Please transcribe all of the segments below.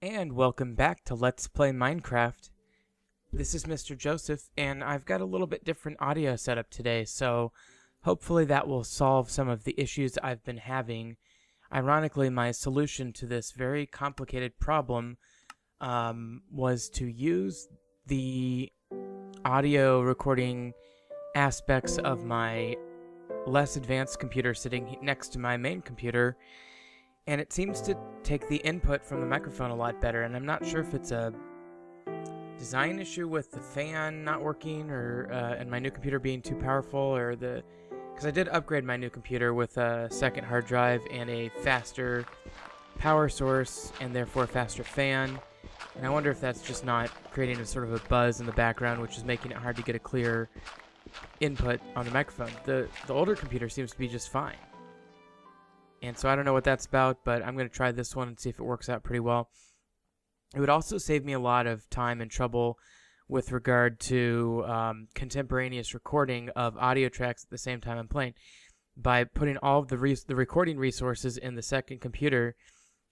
And welcome back to Let's Play Minecraft. This is Mr. Joseph, and I've got a little bit different audio setup today, so hopefully that will solve some of the issues I've been having. Ironically, my solution to this very complicated problem was to use the audio recording aspects of my less advanced computer sitting next to my main computer, and it seems to take the input from the microphone a lot better, and I'm not sure if it's a design issue with the fan not working or and my new computer being too powerful, or because I did upgrade my new computer with a second hard drive and a faster power source and therefore a faster fan, and I wonder if that's just not creating a sort of a buzz in the background, which is making it hard to get a clear input on the microphone. The older computer seems to be just fine. And so I don't know what that's about, but I'm going to try this one and see if it works out pretty well. It would also save me a lot of time and trouble with regard to contemporaneous recording of audio tracks at the same time I'm playing. By putting all of the recording resources in the second computer,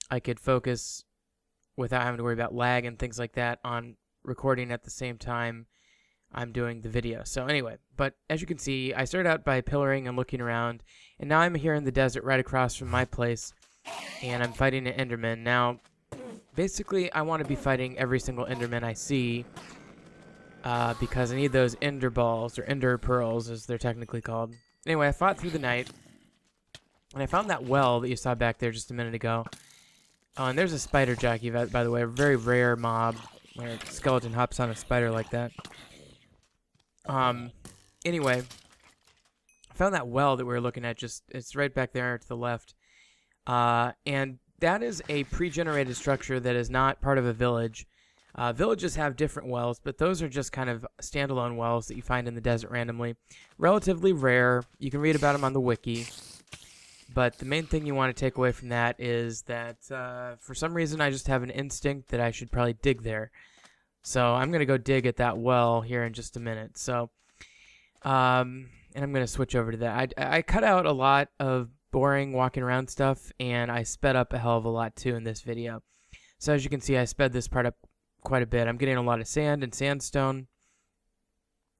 I could focus without having to worry about lag and things like that on recording at the same time I'm doing the video. So anyway, but as you can see, I started out by pillaring and looking around, and now I'm here in the desert right across from my place, and I'm fighting an Enderman. Now, basically, I want to be fighting every single Enderman I see, because I need those Ender Balls, or Ender Pearls, as they're technically called. Anyway, I fought through the night, and I found that well that you saw back there just a minute ago. Oh, and there's a spider jockey, by the way, a very rare mob, where a skeleton hops on a spider like that. Anyway, I found that well that we were looking at, it's right back there to the left. And that is a pre-generated structure that is not part of a village. Villages have different wells, but those are just kind of standalone wells that you find in the desert randomly. Relatively rare. You can read about them on the wiki. But the main thing you want to take away from that is that, for some reason, I just have an instinct that I should probably dig there. So I'm going to go dig at that well here in just a minute. So, and I'm going to switch over to that. I cut out a lot of boring walking around stuff, and I sped up a hell of a lot too in this video. So as you can see, I sped this part up quite a bit. I'm getting a lot of sand and sandstone,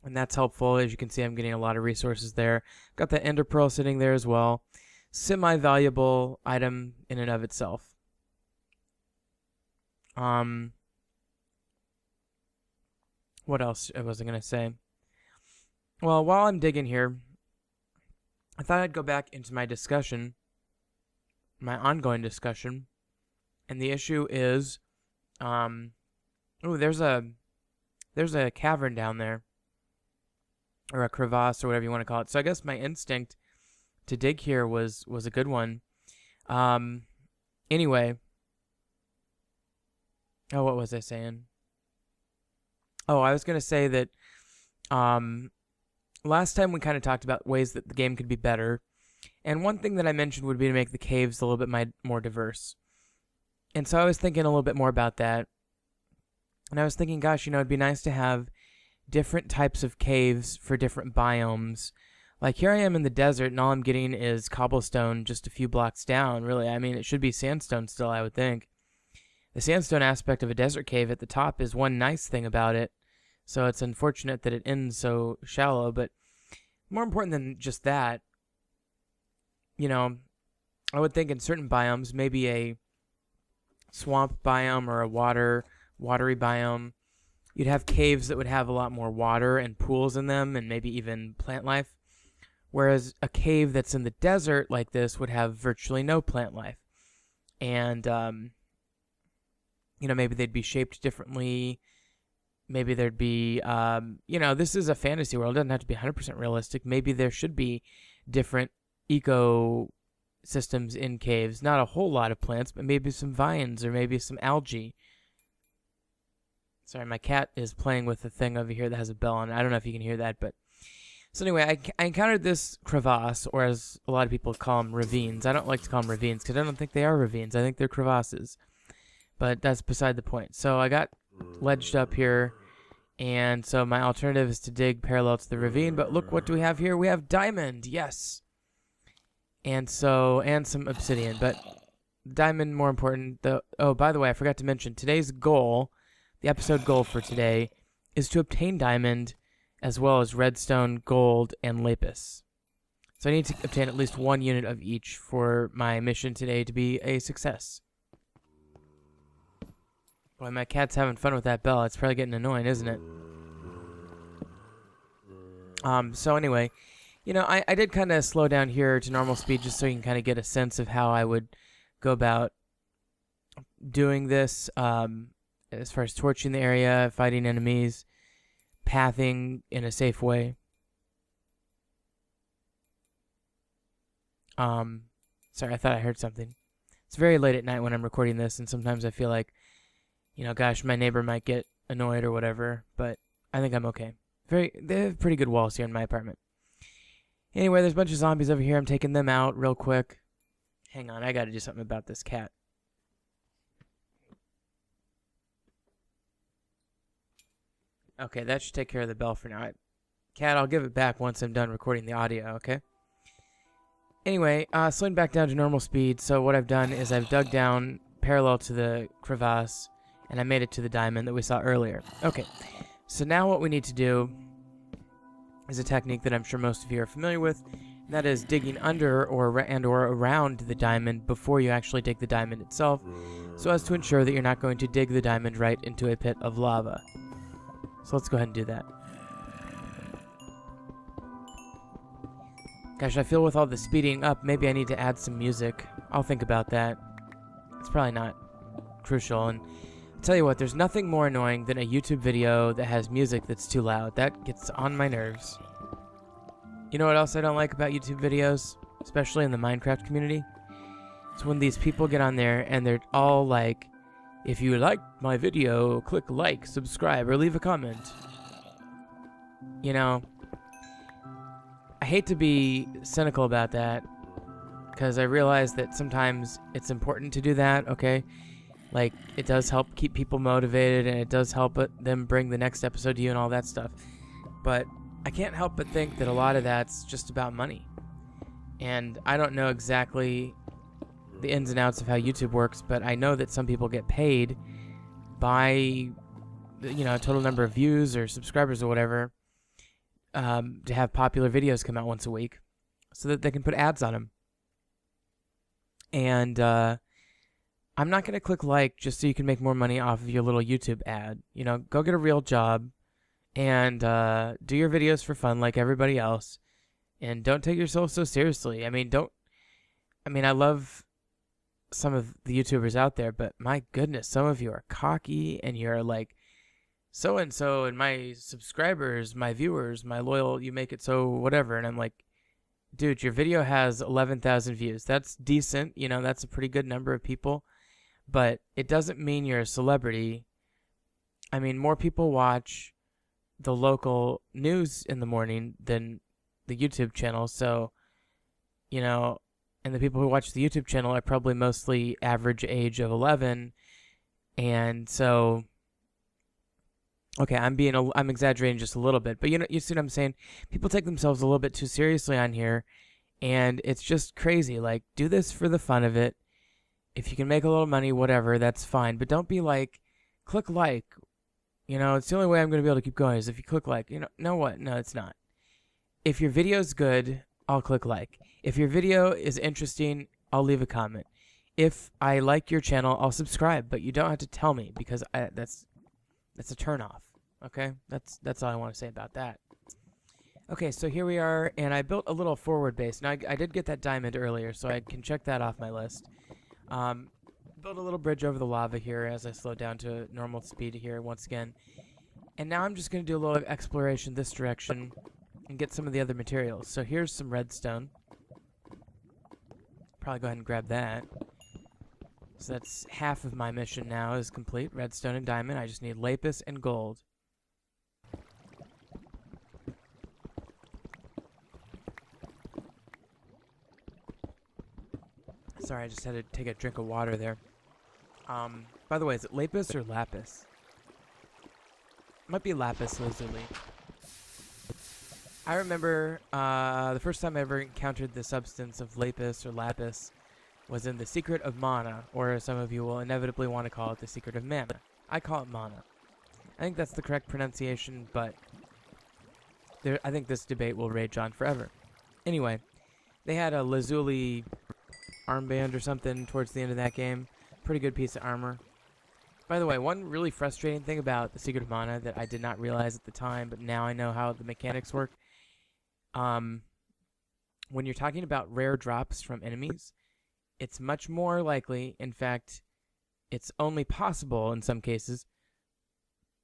and that's helpful. As you can see, I'm getting a lot of resources there. Got the ender pearl sitting there as well. Semi-valuable item in and of itself. What else was I going to say? Well, while I'm digging here, I thought I'd go back into my discussion, my ongoing discussion, and the issue is, there's a cavern down there, or a crevasse, or whatever you want to call it. So I guess my instinct to dig here was a good one. Anyway, oh, what was I saying? Oh, I was going to say that last time we kind of talked about ways that the game could be better, and one thing that I mentioned would be to make the caves a little bit more diverse. And so I was thinking a little bit more about that, and I was thinking, gosh, it'd be nice to have different types of caves for different biomes. Like, here I am in the desert, and all I'm getting is cobblestone just a few blocks down, really. I mean, it should be sandstone still, I would think. The sandstone aspect of a desert cave at the top is one nice thing about it, so it's unfortunate that it ends so shallow, but more important than just that, I would think in certain biomes, maybe a swamp biome or a watery biome, you'd have caves that would have a lot more water and pools in them and maybe even plant life, whereas a cave that's in the desert like this would have virtually no plant life. And, maybe they'd be shaped differently. Maybe there'd be, this is a fantasy world. It doesn't have to be 100% realistic. Maybe there should be different ecosystems in caves. Not a whole lot of plants, but maybe some vines or maybe some algae. Sorry, my cat is playing with the thing over here that has a bell on it. I don't know if you can hear that, but... So anyway, I encountered this crevasse, or as a lot of people call them, ravines. I don't like to call them ravines because I don't think they are ravines. I think they're crevasses. But that's beside the point. So I got ledged up here, and so my alternative is to dig parallel to the ravine. But look, what do we have here? We have diamond, yes. And some obsidian. But diamond more important. Oh, by the way, I forgot to mention today's goal, the episode goal for today, is to obtain diamond as well as redstone, gold, and lapis. So I need to obtain at least 1 unit of each for my mission today to be a success. Boy, my cat's having fun with that bell. It's probably getting annoying, isn't it? So anyway, you know, I did kind of slow down here to normal speed just so you can kind of get a sense of how I would go about doing this, as far as torching the area, fighting enemies, pathing in a safe way. Sorry, I thought I heard something. It's very late at night when I'm recording this, and sometimes I feel like, you know, gosh, my neighbor might get annoyed or whatever, but I think I'm okay. They have pretty good walls here in my apartment. Anyway, there's a bunch of zombies over here. I'm taking them out real quick. Hang on, I gotta do something about this cat. Okay, that should take care of the bell for now. Cat, I'll give it back once I'm done recording the audio, okay? Anyway, slowing back down to normal speed. So what I've done is I've dug down parallel to the crevasse, and I made it to the diamond that we saw earlier. Okay, so now what we need to do is a technique that I'm sure most of you are familiar with, and that is digging under or around the diamond before you actually dig the diamond itself, so as to ensure that you're not going to dig the diamond right into a pit of lava. So let's go ahead and do that. Gosh, I feel with all the speeding up, maybe I need to add some music. I'll think about that. It's probably not crucial. And I'll tell you what, there's nothing more annoying than a YouTube video that has music that's too loud. That gets on my nerves. You know what else I don't like about YouTube videos? Especially in the Minecraft community? It's when these people get on there and they're all like, if you like my video, click like, subscribe, or leave a comment. You know, I hate to be cynical about that, because I realize that sometimes it's important to do that, okay? Like, it does help keep people motivated, and it does help them bring the next episode to you and all that stuff. But I can't help but think that a lot of that's just about money. And I don't know exactly the ins and outs of how YouTube works, but I know that some people get paid by, you know, a total number of views or subscribers or whatever, to have popular videos come out once a week so that they can put ads on them. And I'm not going to click like just so you can make more money off of your little YouTube ad. You know, go get a real job and do your videos for fun like everybody else. And don't take yourself so seriously. I mean, I love some of the YouTubers out there, but my goodness, some of you are cocky and you're like, so-and-so and my subscribers, my viewers, my loyal, you make it so whatever. And I'm like, dude, your video has 11,000 views. That's decent. You know, that's a pretty good number of people. But it doesn't mean you're a celebrity. I mean, more people watch the local news in the morning than the YouTube channel. So, you know, and the people who watch the YouTube channel are probably mostly average age of 11. And so, okay, I'm exaggerating just a little bit, but you see what I'm saying? People take themselves a little bit too seriously on here, and it's just crazy. Like, do this for the fun of it. If you can make a little money, whatever, that's fine. But don't be like, click like. You know, it's the only way I'm going to be able to keep going is if you click like. You know what? No, it's not. If your video's good, I'll click like. If your video is interesting, I'll leave a comment. If I like your channel, I'll subscribe. But you don't have to tell me because that's a turnoff. Okay, that's all I want to say about that. Okay, so here we are, and I built a little forward base. Now, I did get that diamond earlier, so I can check that off my list. Built a little bridge over the lava here as I slow down to normal speed here once again. And now I'm just going to do a little exploration this direction and get some of the other materials. So here's some redstone. Probably go ahead and grab that. So that's half of my mission now is complete. Redstone and diamond. I just need lapis and gold. Sorry, I just had to take a drink of water there. By the way, is it lapis or lapis? Might be lapis lazuli. I remember the first time I ever encountered the substance of lapis or lapis was in the Secret of Mana, or some of you will inevitably want to call it the Secret of Mana. I call it Mana. I think that's the correct pronunciation, but I think this debate will rage on forever. Anyway, they had a lazuli armband or something towards the end of that game. Pretty good piece of armor. By the way, one really frustrating thing about the Secret of Mana that I did not realize at the time, but now I know how the mechanics work. When you're talking about rare drops from enemies, it's much more likely, in fact, it's only possible in some cases,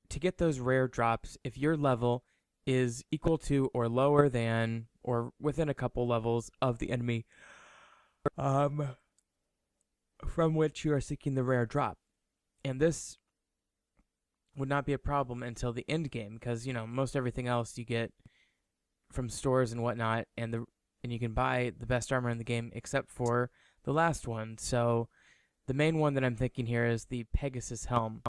to get those rare drops if your level is equal to or lower than or within a couple levels of the enemy from which you are seeking the rare drop. And this would not be a problem until the end game, because, you know, most everything else you get from stores and whatnot, and you can buy the best armor in the game except for the last one. So the main one that I'm thinking here is the Pegasus Helm,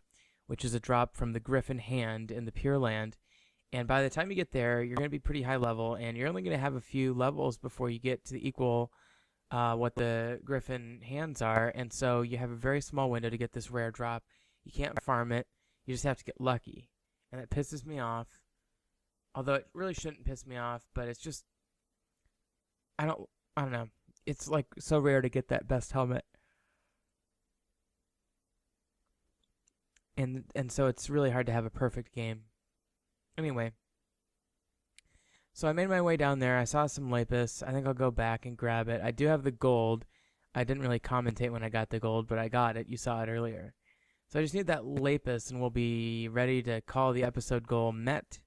which is a drop from the Griffin Hand in the Pure Land. And by the time you get there, you're going to be pretty high level, and you're only going to have a few levels before you get to the equal what the Griffin Hands are. And so you have a very small window to get this rare drop. You can't farm it. You just have to get lucky. And that pisses me off. Although it really shouldn't piss me off, but it's just, I don't know. It's like so rare to get that best helmet. And so it's really hard to have a perfect game. Anyway, so I made my way down there. I saw some Lapis. I think I'll go back and grab it. I do have the gold. I didn't really commentate when I got the gold, but I got it. You saw it earlier. So I just need that Lapis, and we'll be ready to call the episode goal met.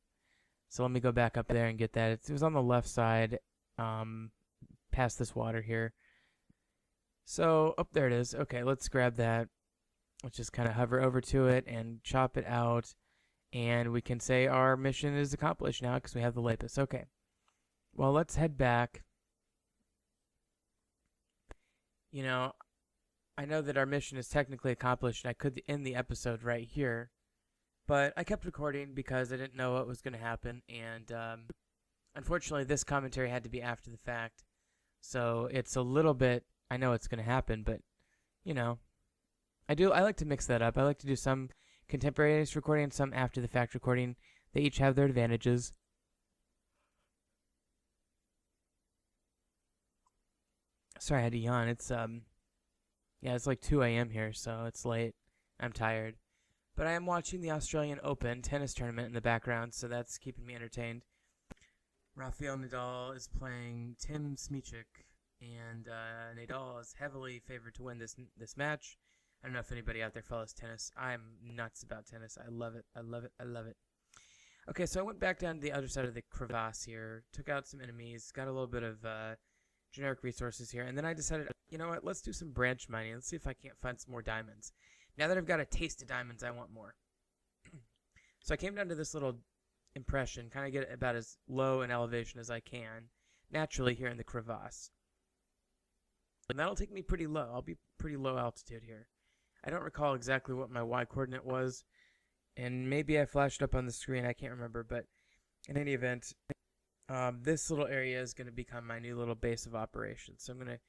So let me go back up there and get that. It was on the left side, past this water here. So, oh, there it is. Okay, let's grab that. Let's just kind of hover over to it and chop it out. And we can say our mission is accomplished now because we have the Lapis. Okay. Well, let's head back. You know, I know that our mission is technically accomplished, and I could end the episode right here. But I kept recording because I didn't know what was going to happen. And unfortunately, this commentary had to be after the fact. So it's a little bit, I know it's going to happen, but, you know, I like to mix that up. I like to do some contemporaneous recording, some after the fact recording. They each have their advantages. Sorry, I had to yawn. It's yeah, it's like 2 a.m. here, so it's late. I'm tired. But I am watching the Australian Open tennis tournament in the background, so that's keeping me entertained. Rafael Nadal is playing Tim Smichik, and Nadal is heavily favored to win this match. I don't know if anybody out there follows tennis. I'm nuts about tennis. I love it. I love it. I love it. Okay, so I went back down to the other side of the crevasse here, took out some enemies, got a little bit of generic resources here, and then I decided, you know what, let's do some branch mining. Let's see if I can't find some more diamonds. Now that I've got a taste of diamonds, I want more. So I came down to this little impression, kind of get about as low an elevation as I can, naturally here in the crevasse. And that'll take me pretty low. I'll be pretty low altitude here. I don't recall exactly what my Y coordinate was, and maybe I flashed up on the screen, I can't remember, but in any event, this little area is going to become my new little base of operations. So I'm going to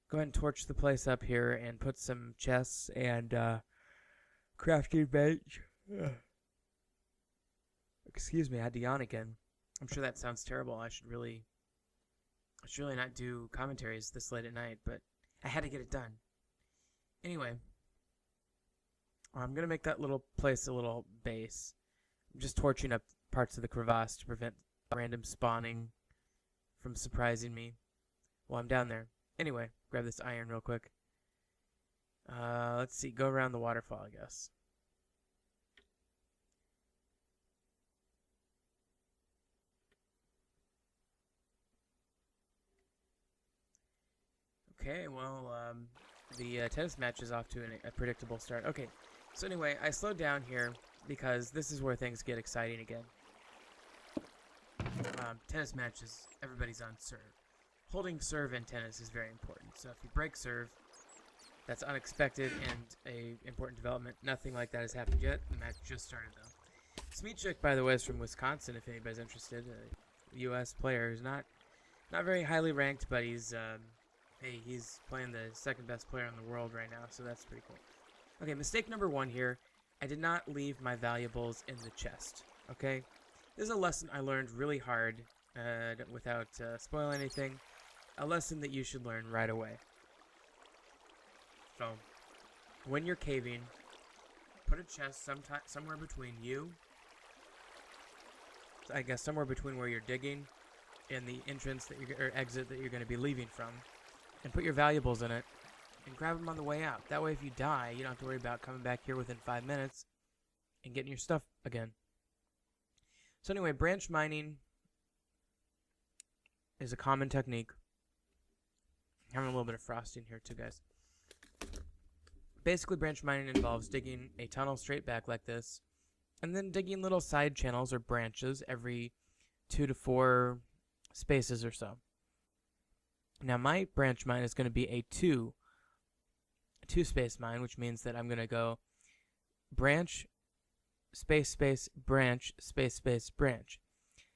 go ahead and torch the place up here and put some chests and crafting bench. Excuse me, I had to yawn again. I'm sure that sounds terrible. I should really not do commentaries this late at night, but I had to get it done. Anyway, I'm going to make that little place a little base. I'm just torching up parts of the crevasse to prevent random spawning from surprising me while I'm down there. Anyway, grab this iron real quick. Let's see, go around the waterfall, I guess. Okay, well, the tennis match is off to a predictable start. Okay, so anyway, I slowed down here because this is where things get exciting again. Tennis matches, everybody's on serve. Holding serve in tennis is very important. So if you break serve, that's unexpected and a important development. Nothing like that has happened yet. The match just started, though. Smichik, by the way, is from Wisconsin, if anybody's interested. A U.S. player who's not very highly ranked, but he's Hey, he's playing the second best player in the world right now, so that's pretty cool. Okay, mistake number 1 here. I did not leave my valuables in the chest, okay? This is a lesson I learned really hard, without spoiling anything. A lesson that you should learn right away. So, when you're caving, put a chest somewhere between you, I guess somewhere between where you're digging and the entrance that or exit that you're going to be leaving from, and put your valuables in it, and grab them on the way out. That way if you die, you don't have to worry about coming back here within 5 minutes and getting your stuff again. So anyway, branch mining is a common technique. I'm having a little bit of frosting here too, guys. Basically, branch mining involves digging a tunnel straight back like this, and then digging little side channels or branches every 2 to 4 spaces or so. Now, my branch mine is going to be a two-space mine, which means that I'm going to go branch, space, space, branch, space, space, branch.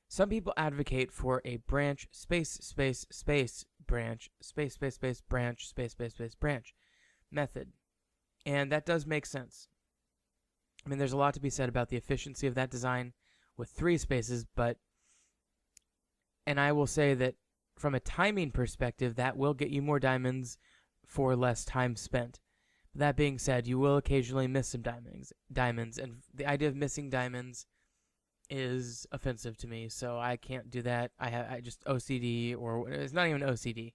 Some people advocate for a branch, space, space, space, branch, space, space, space, branch, space, space, space, branch method. And that does make sense. I mean, there's a lot to be said about the efficiency of that design with 3 spaces, and I will say that from a timing perspective, that will get you more diamonds for less time spent. That being said, you will occasionally miss some diamonds, and the idea of missing diamonds is offensive to me, so I can't do that. I just OCD, or it's not even OCD.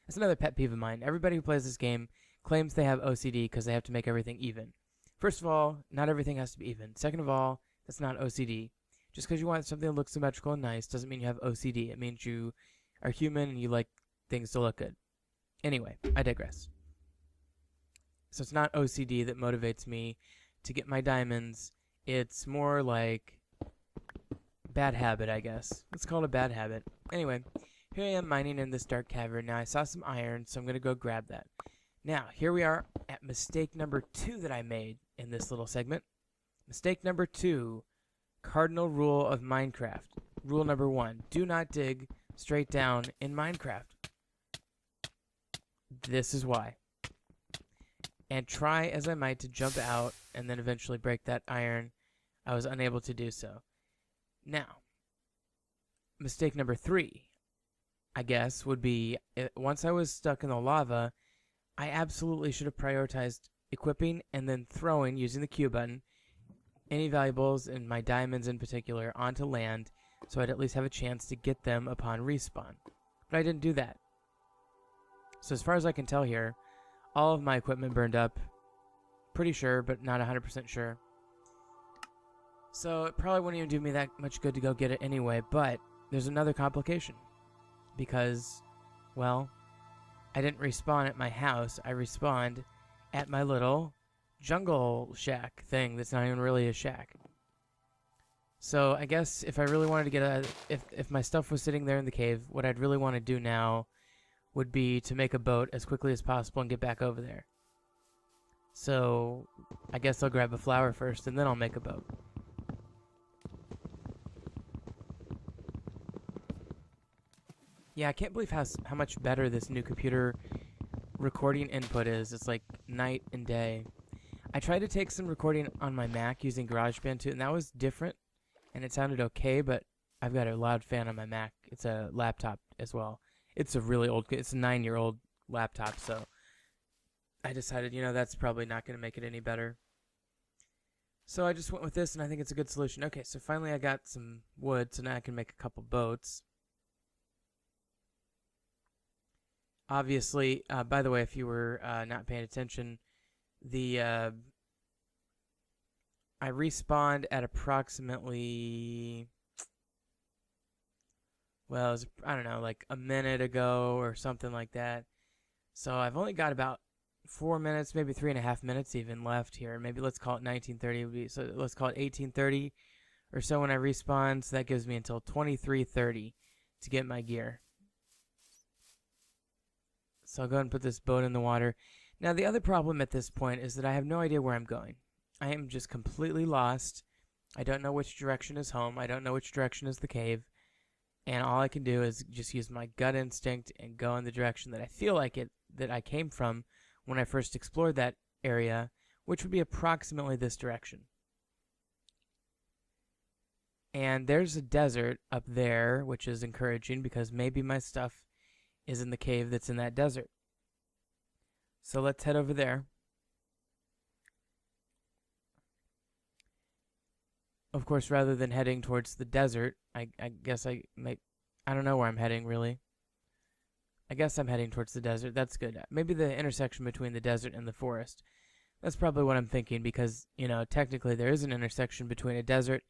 It's another pet peeve of mine. Everybody who plays this game claims they have OCD because they have to make everything even. First of all, not everything has to be even. Second of all, that's not OCD. Just because you want something that looks symmetrical and nice doesn't mean you have OCD. It means you are human and you like things to look good. Anyway, I digress. So it's not OCD that motivates me to get my diamonds. It's more like bad habit, I guess. Let's call it a bad habit. Anyway, here I am mining in this dark cavern. Now I saw some iron, so I'm going to go grab that. Now, here we are at mistake number 2 that I made in this little segment. Mistake number 2, cardinal rule of Minecraft. Rule number 1, do not dig straight down in Minecraft. This is why. And try as I might to jump out and then eventually break that iron, I was unable to do so. Now, mistake number 3, I guess, would be once I was stuck in the lava, I absolutely should have prioritized equipping and then throwing, using the Q button, any valuables, and my diamonds in particular, onto land, so I'd at least have a chance to get them upon respawn. But I didn't do that. So as far as I can tell here, all of my equipment burned up. Pretty sure, but not 100% sure. So it probably wouldn't even do me that much good to go get it anyway, but there's another complication. Because, well, I didn't respawn at my house. I respawned at my little jungle shack thing that's not even really a shack. So I guess if I really wanted to get if my stuff was sitting there in the cave, what I'd really want to do now would be to make a boat as quickly as possible and get back over there. So I guess I'll grab a flower first and then I'll make a boat. Yeah, I can't believe how much better this new computer recording input is. It's like night and day. I tried to take some recording on my Mac using GarageBand too, and that was different, and it sounded okay, but I've got a loud fan on my Mac. It's a laptop as well. It's a really old, it's a 9-year-old laptop, so I decided, you know, that's probably not going to make it any better. So I just went with this, and I think it's a good solution. Okay, so finally I got some wood, so now I can make a couple boats. Obviously, by the way, if you were not paying attention, I respawned at approximately, well, it was, I don't know, like a minute ago or something like that. So I've only got about 4 minutes, maybe 3.5 minutes even left here. Maybe let's call it 1930. So let's call it 1830 or so when I respawn. So that gives me until 23:30 to get my gear. So I'll go ahead and put this boat in the water. Now, the other problem at this point is that I have no idea where I'm going. I am just completely lost. I don't know which direction is home. I don't know which direction is the cave. And all I can do is just use my gut instinct and go in the direction that I feel like that I came from when I first explored that area, which would be approximately this direction. And there's a desert up there, which is encouraging because maybe my stuff is in the cave that's in that desert. So let's head over there. Of course, rather than heading towards the desert, I guess I don't know where I'm heading, really. I guess I'm heading towards the desert. That's good. Maybe the intersection between the desert and the forest. That's probably what I'm thinking because, you know, technically there is an intersection between a desert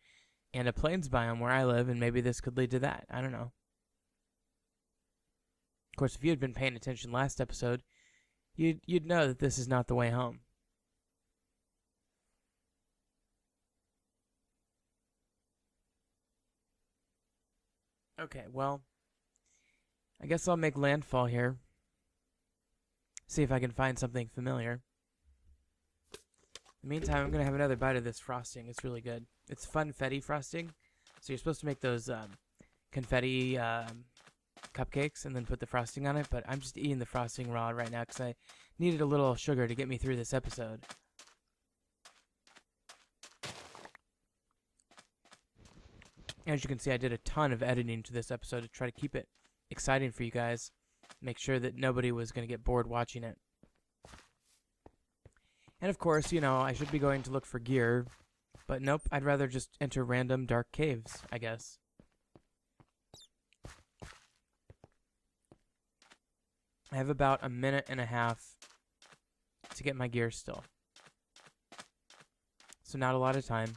and a plains biome where I live, and maybe this could lead to that. I don't know. Of course, if you had been paying attention last episode, you'd know that this is not the way home. Okay, well, I guess I'll make landfall here. See if I can find something familiar. In the meantime, I'm going to have another bite of this frosting. It's really good. It's funfetti frosting. So you're supposed to make those confetti cupcakes and then put the frosting on it. But I'm just eating the frosting raw right now because I needed a little sugar to get me through this episode. As you can see, I did a ton of editing to this episode to try to keep it exciting for you guys. Make sure that nobody was going to get bored watching it. And of course, you know, I should be going to look for gear. But nope, I'd rather just enter random dark caves, I guess. I have about a minute and a half to get my gear still. So not a lot of time.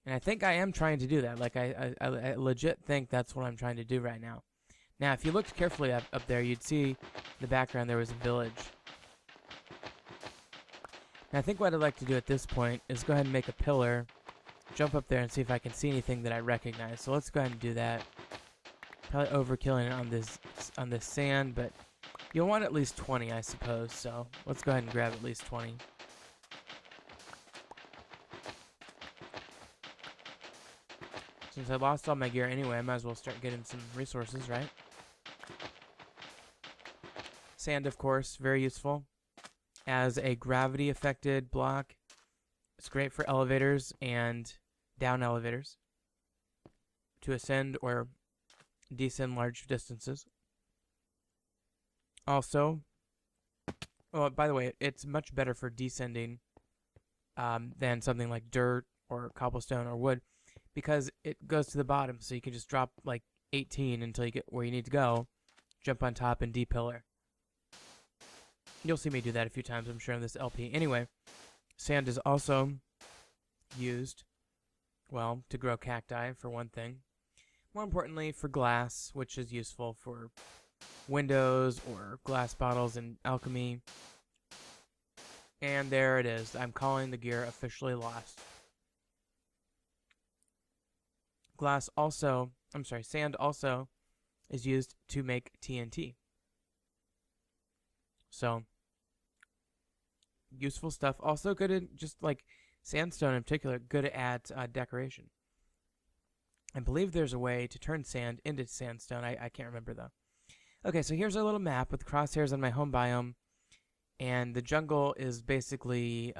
And I think I am trying to do that. Like, I legit think that's what I'm trying to do right now. Now, if you looked carefully up there, you'd see in the background there was a village. And I think what I'd like to do at this point is go ahead and make a pillar, jump up there and see if I can see anything that I recognize. So let's go ahead and do that. Probably overkilling it on this sand, but you'll want at least 20, I suppose. So let's go ahead and grab at least 20. Since I lost all my gear anyway, I might as well start getting some resources, right? Sand, of course, very useful as a gravity-affected block. It's great for elevators and down elevators to ascend or descend large distances. Also, oh, by the way, it's much better for descending than something like dirt or cobblestone or wood, because it goes to the bottom, so you can just drop like 18 until you get where you need to go, jump on top, and de-pillar. You'll see me do that a few times, I'm sure, in this LP. Anyway, sand is also used, well, to grow cacti, for one thing. More importantly, for glass, which is useful for windows or glass bottles in alchemy. And there it is. I'm calling the gear officially lost. Sand also is used to make TNT. So, useful stuff. Also good at, just like sandstone in particular, good at decoration. I believe there's a way to turn sand into sandstone. I can't remember though. Okay, so here's our little map with crosshairs on my home biome. And the jungle is basically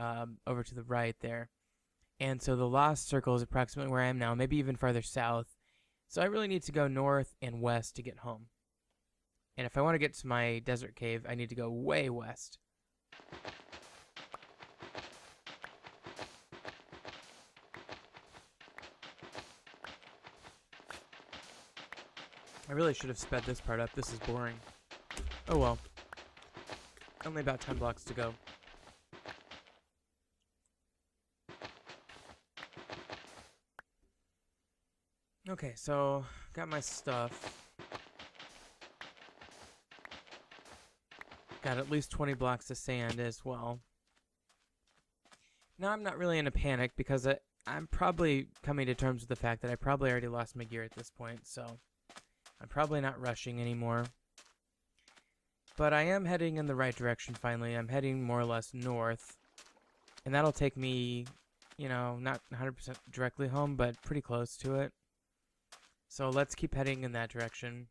over to the right there. And so the lost circle is approximately where I am now, maybe even farther south. So I really need to go north and west to get home. And if I want to get to my desert cave, I need to go way west. I really should have sped this part up. This is boring. Oh well. Only about 10 blocks to go. Okay, so got my stuff. Got at least 20 blocks of sand as well. Now I'm not really in a panic because I'm probably coming to terms with the fact that I probably already lost my gear at this point, so I'm probably not rushing anymore. But I am heading in the right direction finally. I'm heading more or less north. And that'll take me, you know, not 100% directly home, but pretty close to it. So let's keep heading in that direction.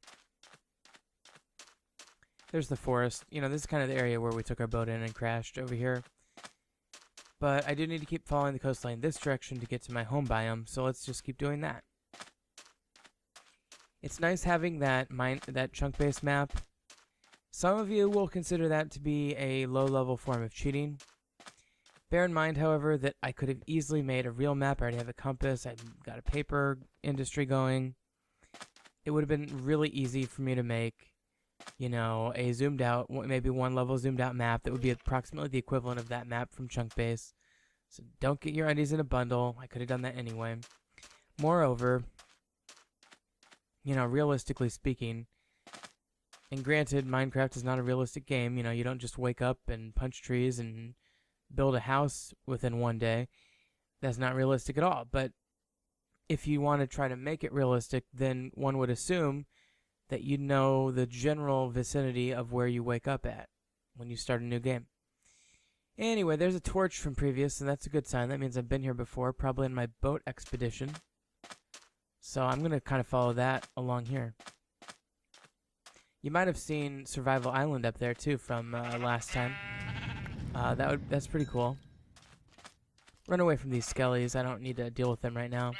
There's the forest. You know, this is kind of the area where we took our boat in and crashed over here. But I do need to keep following the coastline this direction to get to my home biome, so let's just keep doing that. It's nice having that chunk-based map. Some of you will consider that to be a low-level form of cheating. Bear in mind, however, that I could have easily made a real map. I already have a compass. I've got a paper industry going. It would have been really easy for me to make, you know, a zoomed out, maybe one level zoomed out map that would be approximately the equivalent of that map from Chunkbase. So don't get your ideas in a bundle. I could have done that anyway. Moreover, you know, realistically speaking, and granted, Minecraft is not a realistic game. You know, you don't just wake up and punch trees and build a house within one day. That's not realistic at all. But if you want to try to make it realistic, then one would assume that you know the general vicinity of where you wake up at when you start a new game. Anyway, there's a torch from previous, and that's a good sign. That means I've been here before, probably in my boat expedition. So I'm going to kind of follow that along here. You might have seen Survival Island up there, too, from last time. That's pretty cool. Run away from these skellies. I don't need to deal with them right now.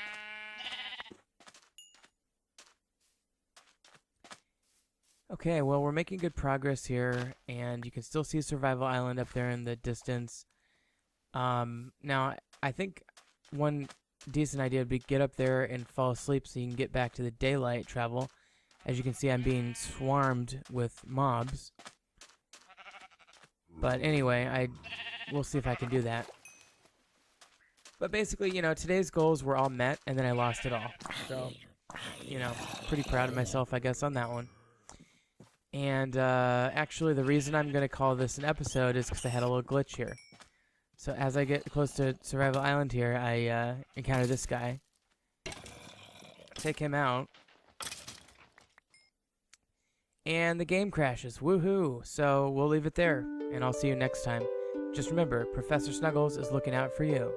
Okay, well, we're making good progress here, and you can still see Survival Island up there in the distance. Now, I think one decent idea would be get up there and fall asleep so you can get back to the daylight travel. As you can see, I'm being swarmed with mobs. But anyway, we'll see if I can do that. But basically, you know, today's goals were all met, and then I lost it all. So, you know, pretty proud of myself, I guess, on that one. And actually, the reason I'm going to call this an episode is because I had a little glitch here. So as I get close to Survival Island here, I encounter this guy. Take him out. And the game crashes. Woohoo! So we'll leave it there, and I'll see you next time. Just remember, Professor Snuggles is looking out for you.